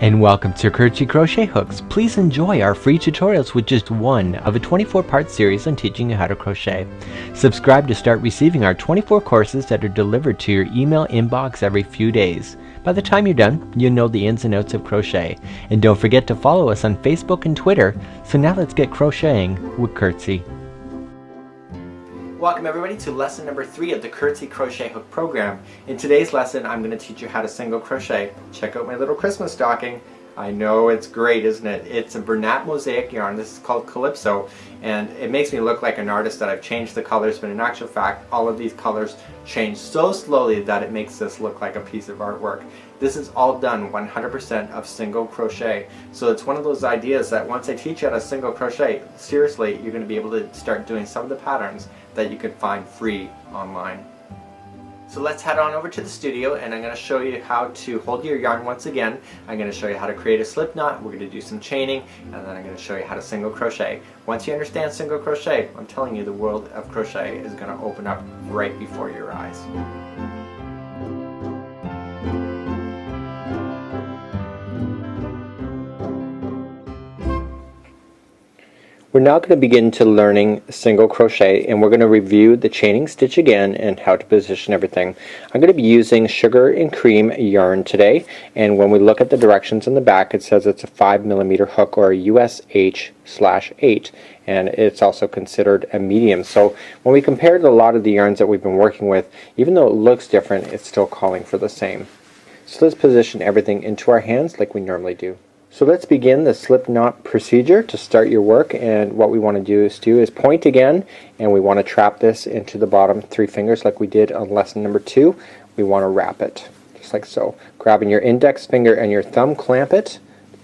And welcome to Crochet Hooks. Please enjoy our free tutorials with just one of a 24-part series on teaching you how to crochet. Subscribe to start receiving our 24 courses that are delivered to your email inbox every few days. By the time you're done, you'll know the ins and outs of crochet. And don't forget to follow us on Facebook and Twitter. So now let's get crocheting with Curtsy. Welcome everybody to lesson number 3 of the Curtsy Crochet Hook program. In today's lesson I'm going to teach you how to single crochet. Check out my little Christmas stocking. I know it's great, isn't it? It's a Bernat mosaic yarn. This is called Calypso, and it makes me look like an artist that I've changed the colors, but in actual fact all of these colors change so slowly that it makes this look like a piece of artwork. This is all done 100% of single crochet. So it's one of those ideas that once I teach you how to single crochet, seriously, you're going to be able to start doing some of the patterns that you can find free online. So let's head on over to the studio, and I'm going to show you how to hold your yarn once again. I'm going to show you how to create a slip knot, we're going to do some chaining, and then I'm going to show you how to single crochet. Once you understand single crochet, I'm telling you the world of crochet is going to open up right before your eyes. We're now going to begin to learning single crochet, and we're going to review the chaining stitch again and how to position everything. I'm going to be using sugar and cream yarn today, and when we look at the directions in the back it says it's a 5mm hook, or a US H/8, and it's also considered a medium. So when we compare to a lot of the yarns that we've been working with, even though it looks different, it's still calling for the same. So let's position everything into our hands like we normally do. So let's begin the slip knot procedure to start your work, and what we want to do is point again, and we want to trap this into the bottom 3 fingers like we did on lesson number 2. We want to wrap it just like so. Grabbing your index finger and your thumb, clamp it,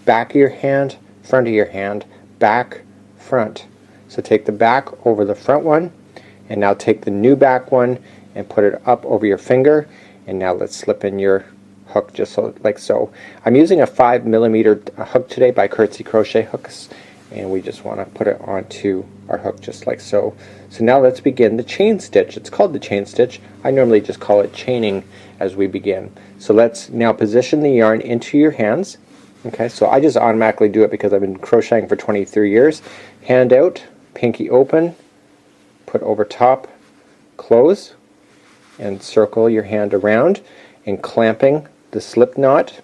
back of your hand, front of your hand, back, front. So take the back over the front one, and now take the new back one and put it up over your finger, and now let's slip in your hook just so, like so. I'm using a 5mm hook today by Curtsy Crochet Hooks, and we just want to put it onto our hook just like so. So now let's begin the chain stitch. It's called the chain stitch. I normally just call it chaining as we begin. So let's now position the yarn into your hands. Okay, so I just automatically do it because I've been crocheting for 23 years. Hand out, pinky open, put over top, close, and circle your hand around, and clamping the slip knot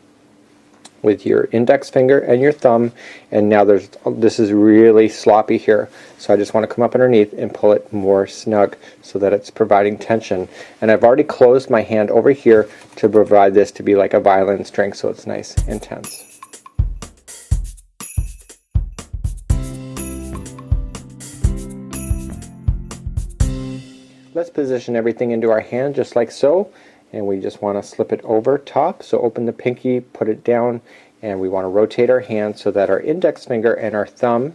with your index finger and your thumb. And now this is really sloppy here, so I just want to come up underneath and pull it more snug so that it's providing tension. And I've already closed my hand over here to provide this to be like a violin string, so it's nice and tense. Let's position everything into our hand just like so. And we just want to slip it over top. So open the pinky, put it down, and we want to rotate our hand so that our index finger and our thumb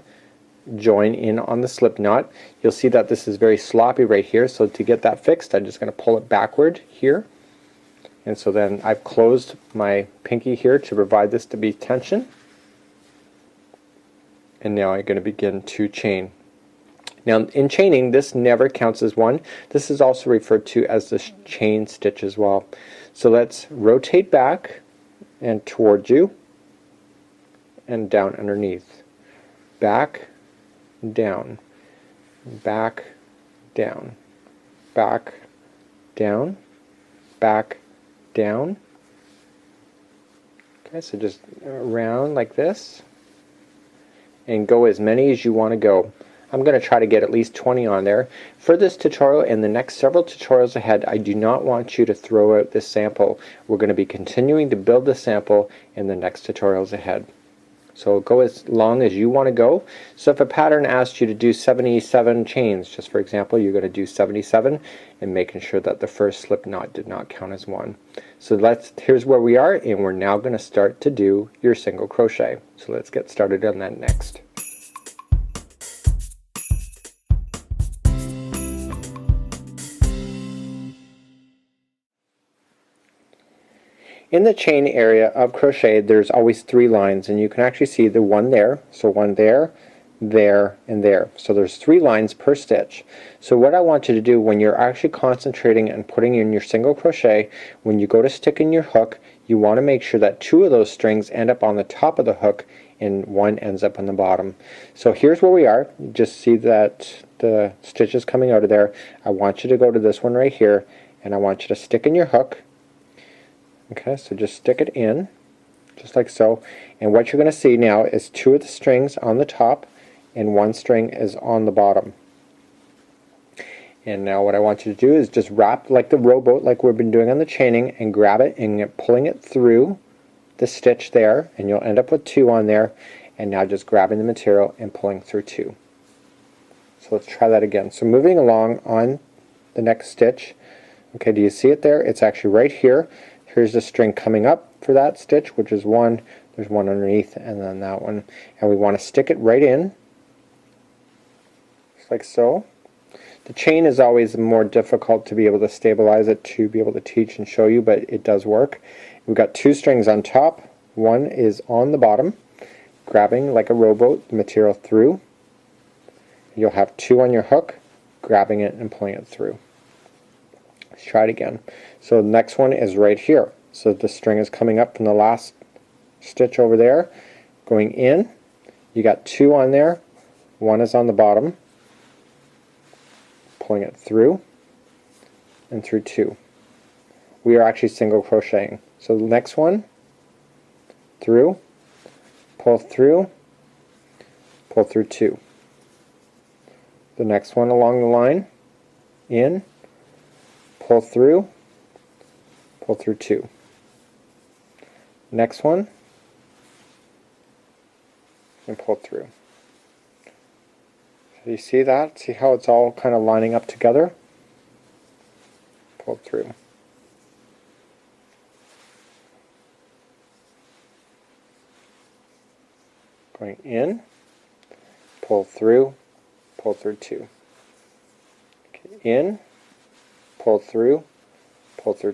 join in on the slip knot. You'll see that this is very sloppy right here, so to get that fixed I'm just going to pull it backward here. And so then I've closed my pinky here to provide this to be tension. And now I'm going to begin to chain. Now in chaining, this never counts as one. This is also referred to as the chain stitch as well. So let's rotate back and towards you and down underneath. Back, down, back, down, back, down, back, down. Okay, so just around like this, and go as many as you want to go. I'm going to try to get at least 20 on there. For this tutorial and the next several tutorials ahead, I do not want you to throw out this sample. We're going to be continuing to build the sample in the next tutorials ahead. So go as long as you want to go. So if a pattern asks you to do 77 chains, just for example, you're going to do 77, and making sure that the first slip knot did not count as one. So here's where we are, and we're now going to start to do your single crochet. So let's get started on that next. In the chain area of crochet, there's always 3 lines, and you can actually see the one there, so one there, there, and there. So there's 3 lines per stitch. So what I want you to do when you're actually concentrating and putting in your single crochet, when you go to stick in your hook, you want to make sure that 2 of those strings end up on the top of the hook and 1 ends up on the bottom. So here's where we are. You just see that the stitch is coming out of there. I want you to go to this one right here, and I want you to stick in your hook. Okay, so just stick it in, just like so. And what you're going to see now is 2 of the strings on the top and 1 string is on the bottom. And now what I want you to do is just wrap like the rowboat, like we've been doing on the chaining, and grab it and pulling it through the stitch there, and you'll end up with 2 on there. And now just grabbing the material and pulling through 2. So let's try that again. So moving along on the next stitch. Okay, do you see it there? It's actually right here. Here's the string coming up for that stitch, which is 1. There's 1 underneath, and then that one. And we want to stick it right in, just like so. The chain is always more difficult to be able to stabilize it, to be able to teach and show you, but it does work. We've got 2 strings on top, 1 is on the bottom, grabbing like a rowboat the material through. You'll have 2 on your hook, grabbing it and pulling it through. Let's try it again. So the next one is right here. So the string is coming up from the last stitch over there, going in. You got 2 on there, 1 is on the bottom, pulling it through and through 2. We are actually single crocheting. So the next one, through, pull through 2. The next one along the line, in, pull through 2. Next one, and pull through. So you see that? See how it's all kind of lining up together? Pull through. Going in, pull through 2. Okay, in, pull through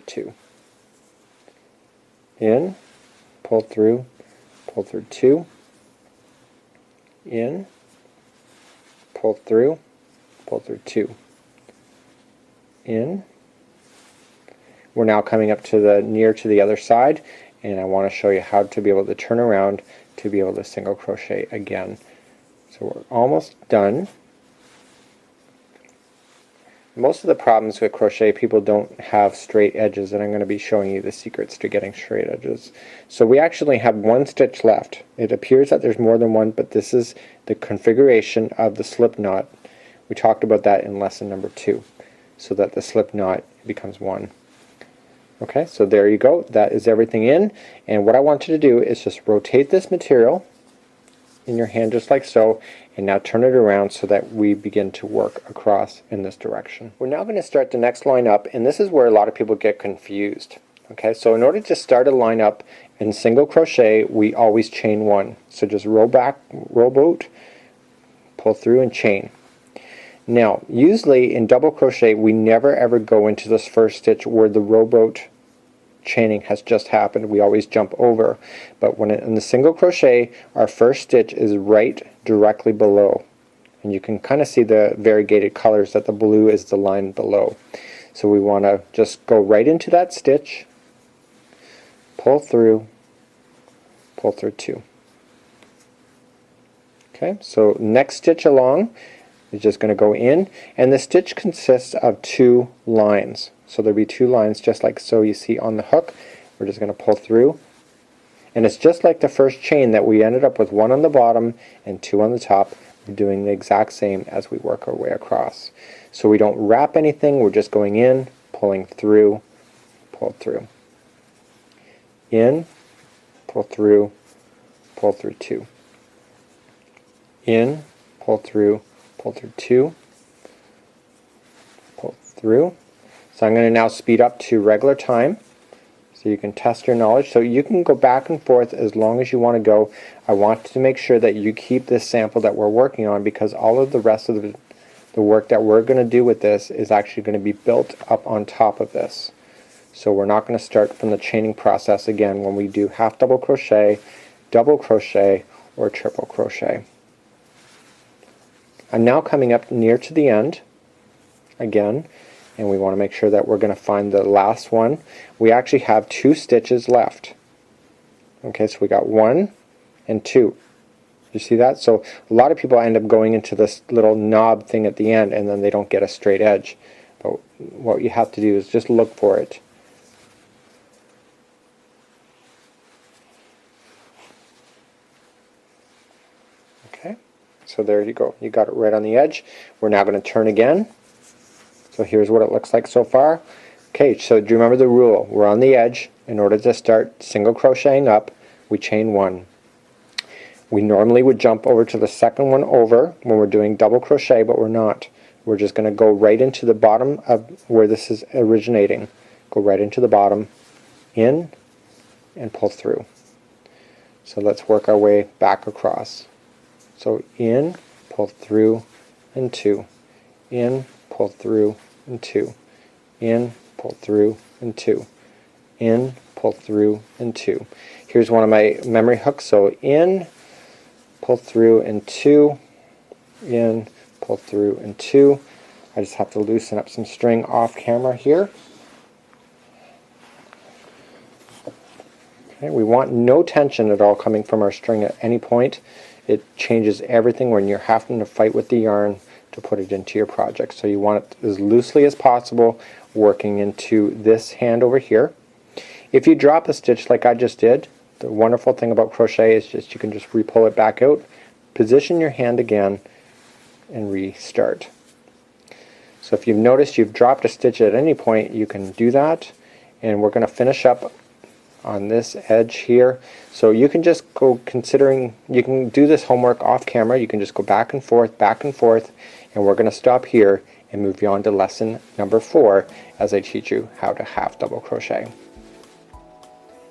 2. In, pull through 2. In, pull through 2. In. We're now coming up to the near to the other side, and I want to show you how to be able to turn around to be able to single crochet again. So we're almost done. Most of the problems with crochet, people don't have straight edges, and I'm going to be showing you the secrets to getting straight edges. So we actually have 1 stitch left. It appears that there's more than 1, but this is the configuration of the slip knot. We talked about that in lesson number 2, so that the slip knot becomes 1. Okay, so there you go. That is everything in, and what I want you to do is just rotate this material in your hand just like so, and now turn it around so that we begin to work across in this direction. We're now going to start the next line up, and this is where a lot of people get confused. Okay, so in order to start a line up in single crochet, we always chain 1. So just roll back, rowboat, pull through and chain. Now usually in double crochet we never ever go into this first stitch where the rowboat chaining has just happened. We always jump over, but when in the single crochet, our first stitch is right directly below, and you can kind of see the variegated colors that the blue is the line below. So we want to just go right into that stitch, pull through 2. Okay, so next stitch along is just going to go in, and the stitch consists of 2 lines. So there'll be 2 lines just like so you see on the hook. We're just going to pull through, and it's just like the first chain that we ended up with 1 on the bottom and 2 on the top. We're doing the exact same as we work our way across. So we don't wrap anything, we're just going in, pulling through, pull through. In, pull through 2. In, pull through 2, pull through. So I'm going to now speed up to regular time so you can test your knowledge. So you can go back and forth as long as you want to go. I want to make sure that you keep this sample that we're working on, because all of the rest of the work that we're going to do with this is actually going to be built up on top of this. So we're not going to start from the chaining process again when we do half double crochet, double crochet, or triple crochet. I'm now coming up near to the end again, and we want to make sure that we're going to find the last one. We actually have 2 stitches left. Okay, so we got 1 and 2. You see that? So a lot of people end up going into this little knob thing at the end and then they don't get a straight edge. But what you have to do is just look for it. Okay, so there you go. You got it right on the edge. We're now going to turn again. So here's what it looks like so far. Okay, so do you remember the rule? We're on the edge. In order to start single crocheting up, we chain 1. We normally would jump over to the second one over when we're doing double crochet, but we're not. We're just going to go right into the bottom of where this is originating. Go right into the bottom, in, and pull through. So let's work our way back across. So in, pull through, and 2. In, pull through, and 2. In, pull through, and 2. In, pull through, and 2. Here's one of my memory hooks. So in, pull through, and 2. In, pull through, and 2. I just have to loosen up some string off camera here. Okay, we want no tension at all coming from our string at any point. It changes everything when you're having to fight with the yarn to put it into your project. So you want it as loosely as possible, working into this hand over here. If you drop a stitch like I just did, the wonderful thing about crochet is just you can just re-pull it back out, position your hand again, and restart. So if you've noticed you've dropped a stitch at any point, you can do that, and we're going to finish up on this edge here. So you can just go considering, you can do this homework off camera, you can just go back and forth, and we're going to stop here and move you on to lesson number 4 as I teach you how to half double crochet.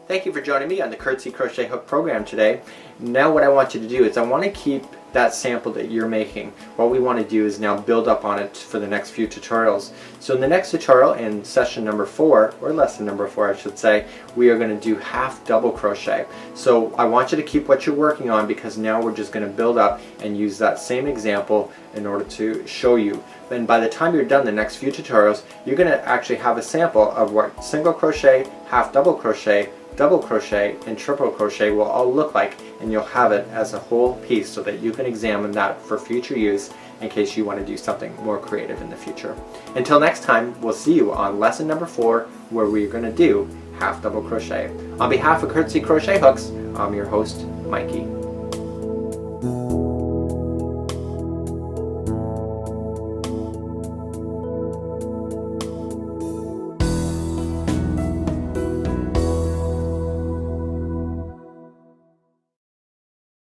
Thank you for joining me on the Curtsy Crochet Hook program today. Now what I want you to do is I want to keep that sample that you're making. What we want to do is now build up on it for the next few tutorials. So in the next tutorial, in session number 4, or lesson number 4 I should say, we are going to do half double crochet. So I want you to keep what you're working on, because now we're just going to build up and use that same example in order to show you. And by the time you're done the next few tutorials, you're going to actually have a sample of what single crochet, half double crochet, double crochet, and triple crochet will all look like, and you'll have it as a whole piece so that you can examine that for future use in case you want to do something more creative in the future. Until next time, we'll see you on lesson number 4, where we're going to do half double crochet. On behalf of Curtsy Crochet Hooks, I'm your host, Mikey.